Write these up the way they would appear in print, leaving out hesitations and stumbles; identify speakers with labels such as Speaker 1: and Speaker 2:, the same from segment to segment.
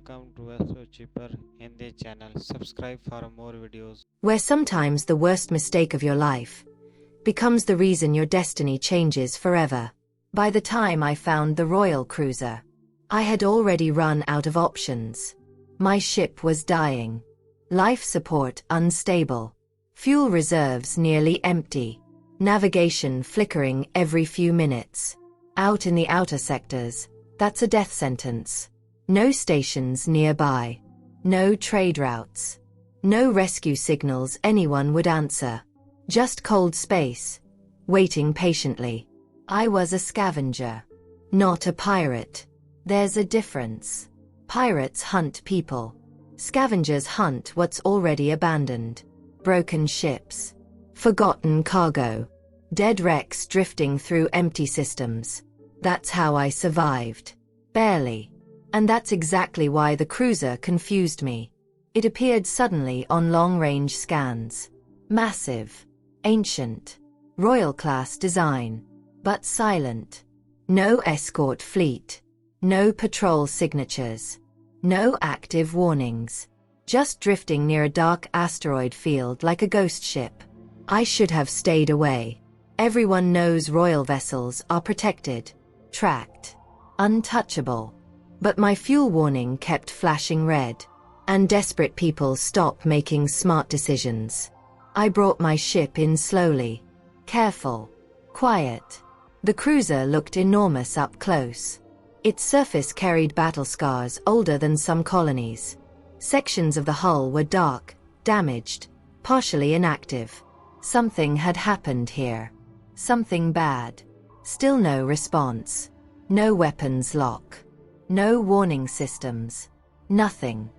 Speaker 1: welcome to So Cheaper in the channel. Subscribe for more videos.
Speaker 2: Where sometimes the worst mistake of your life becomes the reason your destiny changes forever. By the time I found the Royal Cruiser, I had already run out of options. My ship was dying. Life support unstable. Fuel reserves nearly empty. Navigation flickering every few minutes. Out in the outer sectors, that's a death sentence. No stations nearby. No trade routes. No rescue signals anyone would answer. Just cold space, waiting patiently. I was a scavenger, not a pirate. There's a difference. Pirates hunt people. Scavengers hunt what's already abandoned. Broken ships. Forgotten cargo. Dead wrecks drifting through empty systems. That's how I survived. Barely. And that's exactly why the cruiser confused me. It appeared suddenly on long-range scans. Massive. Ancient. Royal-class design. But silent. No escort fleet. No patrol signatures. No active warnings. Just drifting near a dark asteroid field like a ghost ship. I should have stayed away. Everyone knows royal vessels are protected. Tracked. Untouchable. But my fuel warning kept flashing red. And desperate people stop making smart decisions. I brought my ship in slowly. Careful. Quiet. The cruiser looked enormous up close. Its surface carried battle scars older than some colonies. Sections of the hull were dark, damaged, partially inactive. Something had happened here. Something bad. Still no response. No weapons lock. No warning systems. Nothing.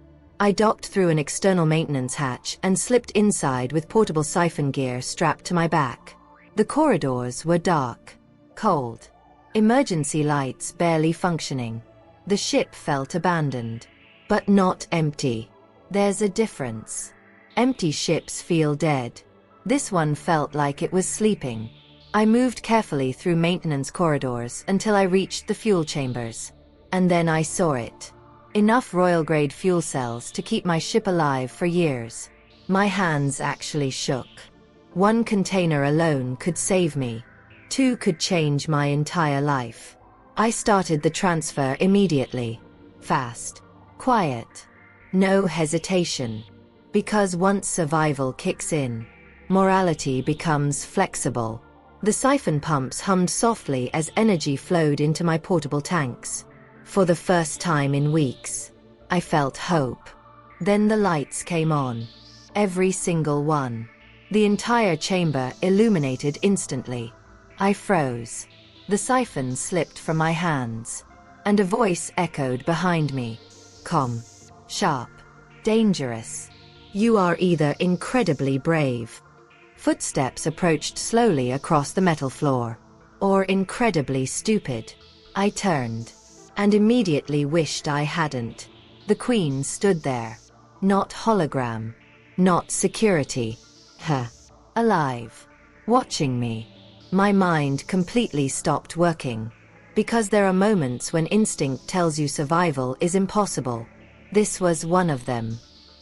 Speaker 2: I docked through an external maintenance hatch and slipped inside with portable siphon gear strapped to my back. The corridors were dark. Cold. Emergency lights barely functioning. The ship felt abandoned. But not empty. There's a difference. Empty ships feel dead. This one felt like it was sleeping. I moved carefully through maintenance corridors until I reached the fuel chambers. And then I saw it. Enough royal-grade fuel cells to keep my ship alive for years. My hands actually shook. One container alone could save me. 2 could change my entire life. I started the transfer immediately. Fast. Quiet. No hesitation. Because once survival kicks in, morality becomes flexible. The siphon pumps hummed softly as energy flowed into my portable tanks. For the first time in weeks, I felt hope. Then the lights came on. Every single one. The entire chamber illuminated instantly. I froze. The siphon slipped from my hands. And a voice echoed behind me. Calm. Sharp. Dangerous. You are either incredibly brave. Footsteps approached slowly across the metal floor. Or incredibly stupid. I turned. And immediately wished I hadn't. The Queen stood there. Not hologram. Not security. Alive. Watching me. My mind completely stopped working. Because there are moments when instinct tells you survival is impossible. This was one of them.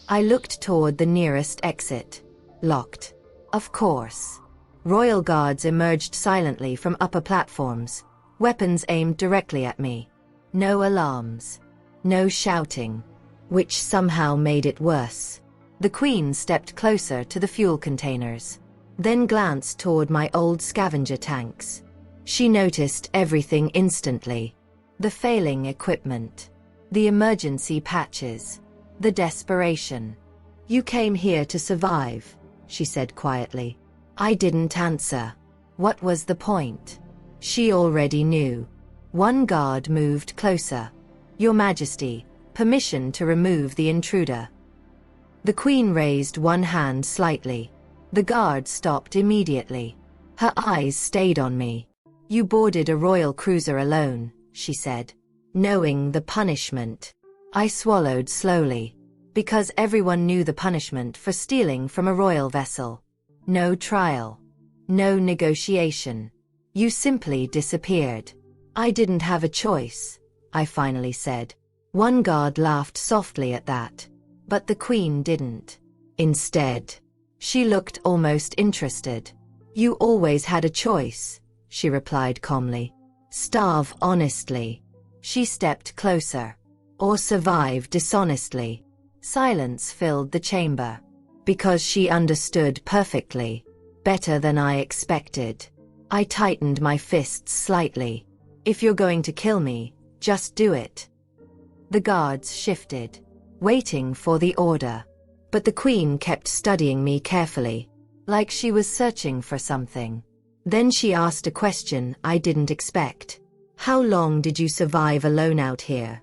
Speaker 2: I looked toward the nearest exit. Locked. Of course. Royal guards emerged silently from upper platforms. Weapons aimed directly at me. No alarms. No shouting. Which somehow made it worse. The Queen stepped closer to the fuel containers. Then glanced toward my old scavenger tanks. She noticed everything instantly. The failing equipment. The emergency patches. The desperation. You came here to survive, she said quietly. I didn't answer. What was the point? She already knew. One guard moved closer. Your Majesty, permission to remove the intruder. The Queen raised one hand slightly. The guard stopped immediately. Her eyes stayed on me. You boarded a royal cruiser alone, she said. Knowing the punishment. I swallowed slowly. Because everyone knew the punishment for stealing from a royal vessel. No trial. No negotiation. You simply disappeared. I didn't have a choice, I finally said. One guard laughed softly at that. But the queen didn't. Instead, she looked almost interested. You always had a choice, she replied calmly. Starve honestly. She stepped closer. Or survive dishonestly. Silence filled the chamber. Because she understood perfectly. Better than I expected. I tightened my fists slightly. If you're going to kill me, just do it. The guards shifted, waiting for the order. But the queen kept studying me carefully, like she was searching for something. Then she asked a question I didn't expect. How long did you survive alone out here?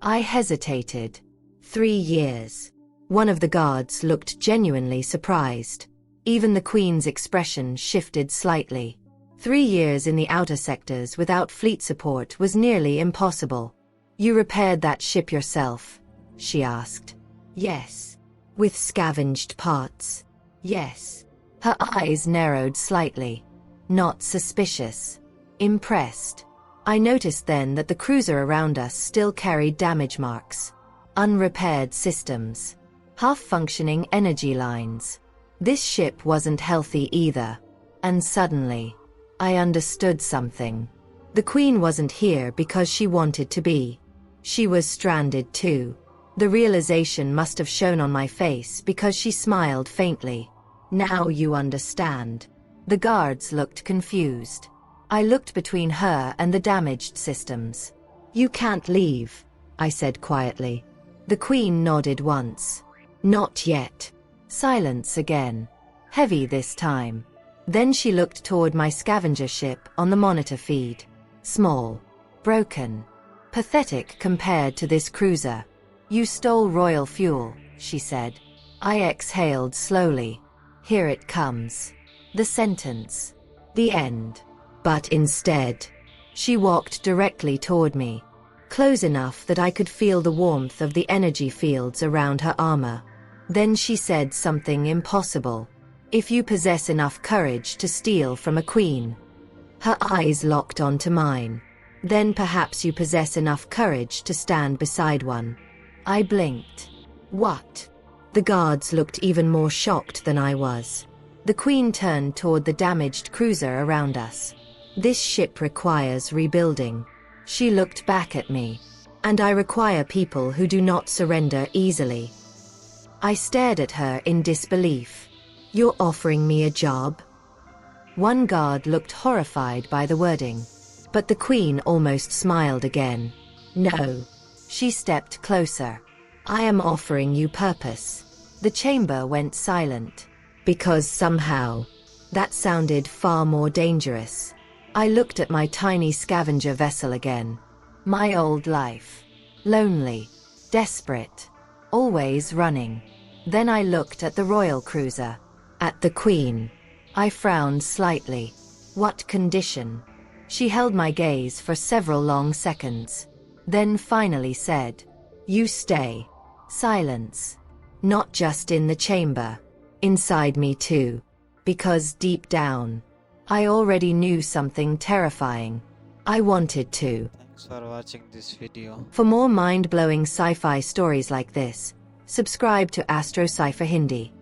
Speaker 2: I hesitated. 3 years. One of the guards looked genuinely surprised. Even the queen's expression shifted slightly. 3 years in the outer sectors without fleet support was nearly impossible. You repaired that ship yourself? She asked. Yes. With scavenged parts? Yes. Her eyes narrowed slightly. Not suspicious. Impressed. I noticed then that the cruiser around us still carried damage marks. Unrepaired systems. Half-functioning energy lines. This ship wasn't healthy either. And suddenly, I understood something. The queen wasn't here because she wanted to be. She was stranded too. The realization must have shown on my face because she smiled faintly. Now you understand. The guards looked confused. I looked between her and the damaged systems. You can't leave, I said quietly. The queen nodded once. Not yet. Silence again. Heavy this time. Then she looked toward my scavenger ship on the monitor feed. Small. Broken. Pathetic compared to this cruiser. You stole royal fuel, she said. I exhaled slowly. Here it comes. The sentence. The end. But instead, she walked directly toward me. Close enough that I could feel the warmth of the energy fields around her armor. Then she said something impossible. If you possess enough courage to steal from a queen. Her eyes locked onto mine. Then perhaps you possess enough courage to stand beside one. I blinked. What? The guards looked even more shocked than I was. The queen turned toward the damaged cruiser around us. This ship requires rebuilding. She looked back at me. And I require people who do not surrender easily. I stared at her in disbelief. You're offering me a job? One guard looked horrified by the wording. But the queen almost smiled again. No. She stepped closer. I am offering you purpose. The chamber went silent. Because somehow, that sounded far more dangerous. I looked at my tiny scavenger vessel again. My old life. Lonely. Desperate. Always running. Then I looked at the royal cruiser. At the queen. I frowned slightly. What condition? She held my gaze for several long seconds. Then finally said, you stay. Silence. Not just in the chamber. Inside me too. Because deep down, I already knew something terrifying. I wanted to.
Speaker 1: Thanks for watching this video.
Speaker 2: For more mind-blowing sci-fi stories like this, subscribe to Astro Sci-fi Hindi.